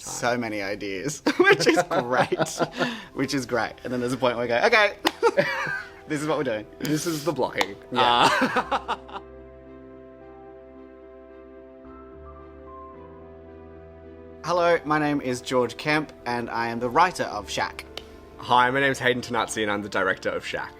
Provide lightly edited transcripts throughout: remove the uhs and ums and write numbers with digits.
so many ideas, which is great. Which is great. And then there's a point where I go, okay, this is what we're doing. This is the blocking. Yeah. Hello, my name is George Kemp, and I am the writer of Shack. Hi, my name is Hayden Tonazzi, and I'm the director of Shack.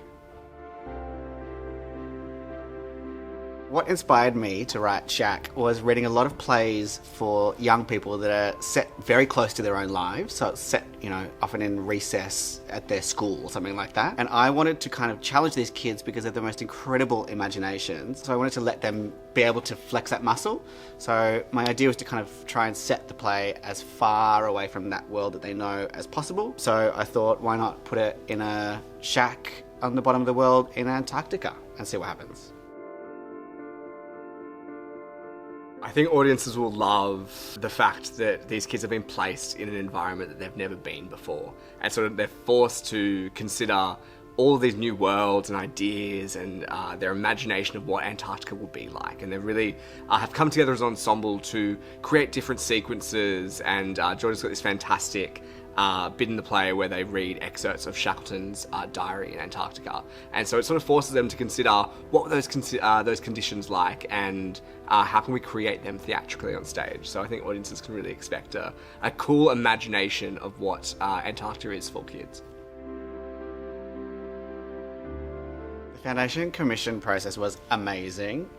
What inspired me to write Shack was reading a lot of plays for young people that are set very close to their own lives. So it's set, often in recess at their school or something like that. And I wanted to kind of challenge these kids because they have the most incredible imaginations. So I wanted to let them be able to flex that muscle. So my idea was to kind of try and set the play as far away from that world that they know as possible. So I thought, why not put it in a shack on the bottom of the world in Antarctica and see what happens. I think audiences will love the fact that these kids have been placed in an environment that they've never been before. And sort of they're forced to consider all of these new worlds and ideas and their imagination of what Antarctica will be like. And they really have come together as an ensemble to create different sequences. And George's got this fantastic bit in the play where they read excerpts of Shackleton's diary in Antarctica. And so it sort of forces them to consider what were those conditions like and how can we create them theatrically on stage. So I think audiences can really expect a cool imagination of what Antarctica is for kids. The foundation commission process was amazing.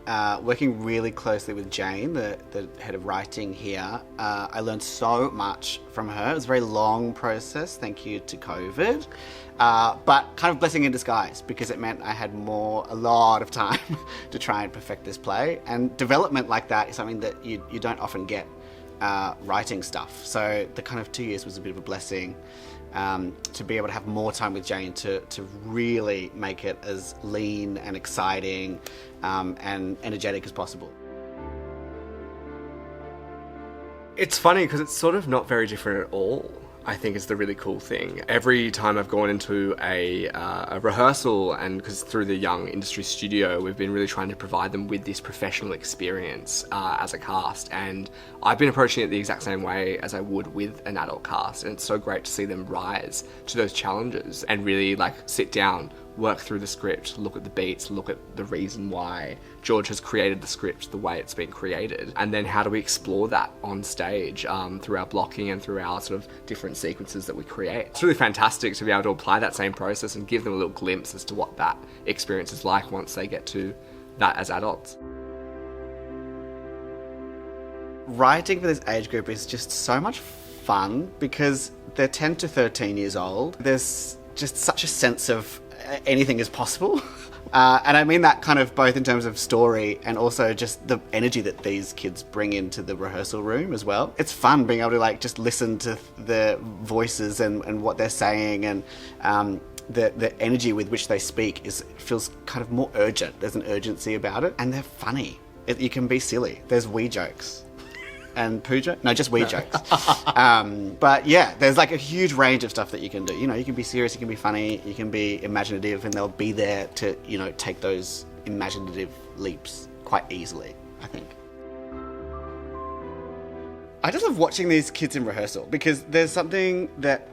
Working really closely with Jane, the head of writing here, I learned so much from her. It was a very long process, thank you to COVID, but kind of blessing in disguise because it meant I had a lot of time to try and perfect this play. And development like that is something that you don't often get writing stuff. So the kind of 2 years was a bit of a blessing. To be able to have more time with Jane to really make it as lean and exciting and energetic as possible. It's funny because it's sort of not very different at all. I think is the really cool thing. Every time I've gone into a rehearsal, and because through the Young Industry Studio, we've been really trying to provide them with this professional experience as a cast, and I've been approaching it the exact same way as I would with an adult cast, and it's so great to see them rise to those challenges and really sit down, work through the script, look at the beats, look at the reason why George has created the script the way it's been created, and then how do we explore that on stage through our blocking and through our sort of different sequences that we create. It's really fantastic to be able to apply that same process and give them a little glimpse as to what that experience is like once they get to that as adults. Writing for this age group is just so much fun because they're 10 to 13 years old. There's just such a sense of anything is possible. And I mean that kind of both in terms of story and also just the energy that these kids bring into the rehearsal room as well. It's fun being able to just listen to the voices and what they're saying, and the energy with which they speak feels kind of more urgent. There's an urgency about it, and they're funny. You can be silly. There's wee jokes. And poo jokes? No, just wee jokes. But yeah, there's a huge range of stuff that you can do. You can be serious, you can be funny, you can be imaginative, and they'll be there to, take those imaginative leaps quite easily, I think. I just love watching these kids in rehearsal because there's something that,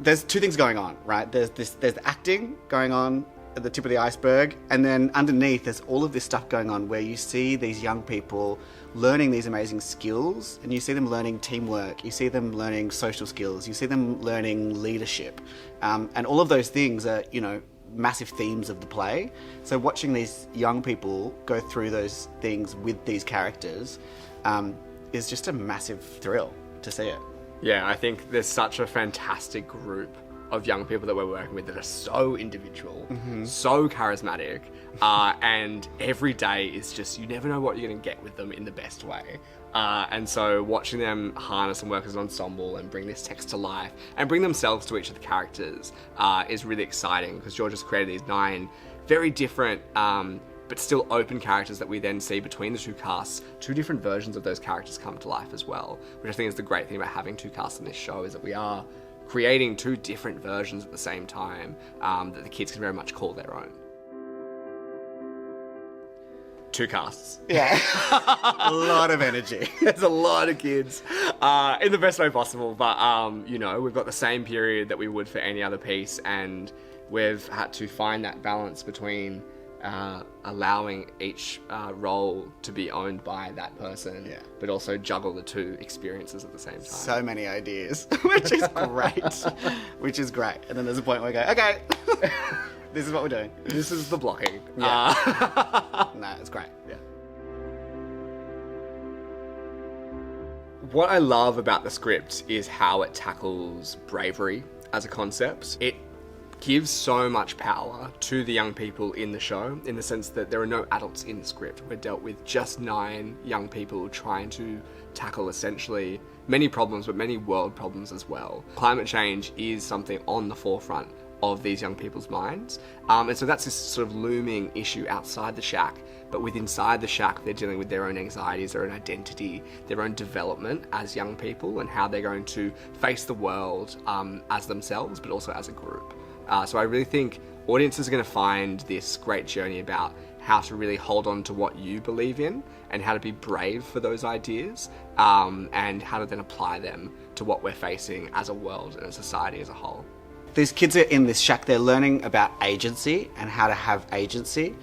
there's two things going on, right? There's the acting going on at the tip of the iceberg, and then underneath there's all of this stuff going on where you see these young people learning these amazing skills, and you see them learning teamwork, you see them learning social skills, you see them learning leadership, and all of those things are massive themes of the play. So watching these young people go through those things with these characters is just a massive thrill to see it. Yeah, I think there's such a fantastic group of young people that we're working with that are so individual, so charismatic, and every day is just, you never know what you're going to get with them in the best way. And so watching them harness and work as an ensemble and bring this text to life and bring themselves to each of the characters is really exciting, because George has created these 9 very different but still open characters that we then see between the two casts. 2 different versions of those characters come to life as well, which I think is the great thing about having 2 casts in this show, is that we are creating 2 different versions at the same time that the kids can very much call their own. 2 casts. Yeah. A lot of energy. There's a lot of kids in the best way possible. But, you know, we've got the same period that we would for any other piece. And we've had to find that balance between allowing each role to be owned by that person, but also juggle the 2 experiences at the same time. So many ideas, which is great. Which is great. And then there's a point where we go, okay, this is what we're doing. This is the blocking. Yeah. No, it's great. Yeah. What I love about the script is how it tackles bravery as a concept. It gives so much power to the young people in the show, in the sense that there are no adults in the script. We're dealt with just 9 young people trying to tackle essentially many problems, but many world problems as well. Climate change is something on the forefront of these young people's minds. And so that's this sort of looming issue outside the shack, but inside the shack they're dealing with their own anxieties, their own identity, their own development as young people, and how they're going to face the world as themselves, but also as a group. So I really think audiences are going to find this great journey about how to really hold on to what you believe in and how to be brave for those ideas, and how to then apply them to what we're facing as a world and a society as a whole. These kids are in this shack, they're learning about agency and how to have agency.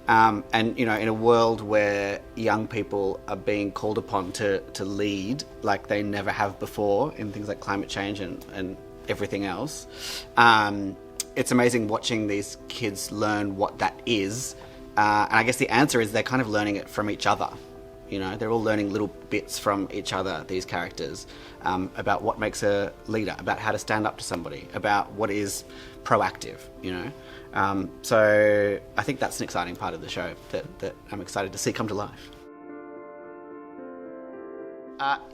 And, you know, in a world where young people are being called upon to lead like they never have before in things like climate change and everything else, it's amazing watching these kids learn what that is. And I guess the answer is they're kind of learning it from each other. You know, they're all learning little bits from each other, these characters, about what makes a leader, about how to stand up to somebody, about what is proactive, you know. So I think that's an exciting part of the show that I'm excited to see come to life.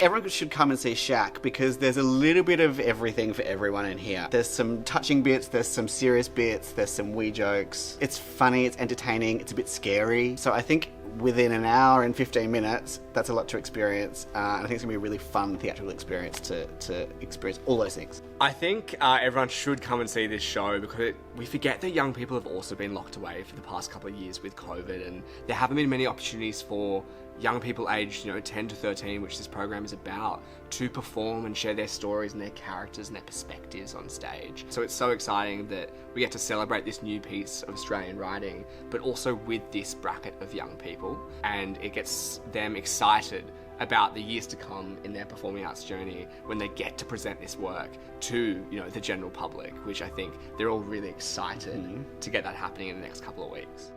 Everyone should come and see Shack because there's a little bit of everything for everyone in here. There's some touching bits, there's some serious bits, there's some wee jokes. It's funny, it's entertaining, it's a bit scary. So I think within an hour and 15 minutes, that's a lot to experience. And I think it's gonna be a really fun theatrical experience to experience all those things. I think everyone should come and see this show because we forget that young people have also been locked away for the past couple of years with COVID, and there haven't been many opportunities for young people aged, 10 to 13, which this program is about, to perform and share their stories and their characters and their perspectives on stage. So it's so exciting that we get to celebrate this new piece of Australian writing, but also with this bracket of young people, and it gets them excited about the years to come in their performing arts journey when they get to present this work to, the general public, which I think they're all really excited to get that happening in the next couple of weeks.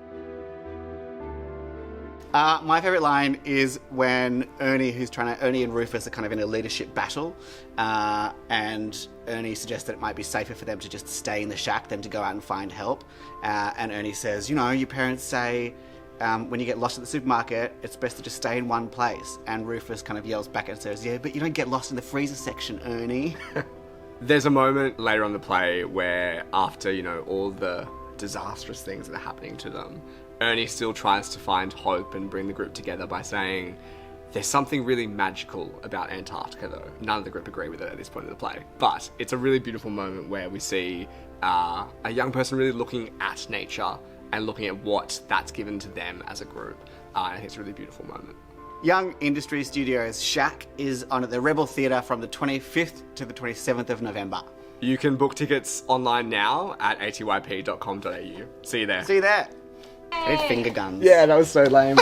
My favourite line is when Ernie and Rufus are kind of in a leadership battle, and Ernie suggests that it might be safer for them to just stay in the shack than to go out and find help. And Ernie says, your parents say when you get lost at the supermarket, it's best to just stay in one place. And Rufus kind of yells back and says, yeah, but you don't get lost in the freezer section, Ernie. There's a moment later on the play where after, all the disastrous things that are happening to them, Ernie still tries to find hope and bring the group together by saying, there's something really magical about Antarctica though. None of the group agree with it at this point of the play. But it's a really beautiful moment where we see a young person really looking at nature and looking at what that's given to them as a group. I think it's a really beautiful moment. Young Industry Studios' Shack is on at the Rebel Theatre from the 25th to the 27th of November. You can book tickets online now at atyp.com.au. See you there. See you there. Hey. Finger guns. Yeah, that was so lame.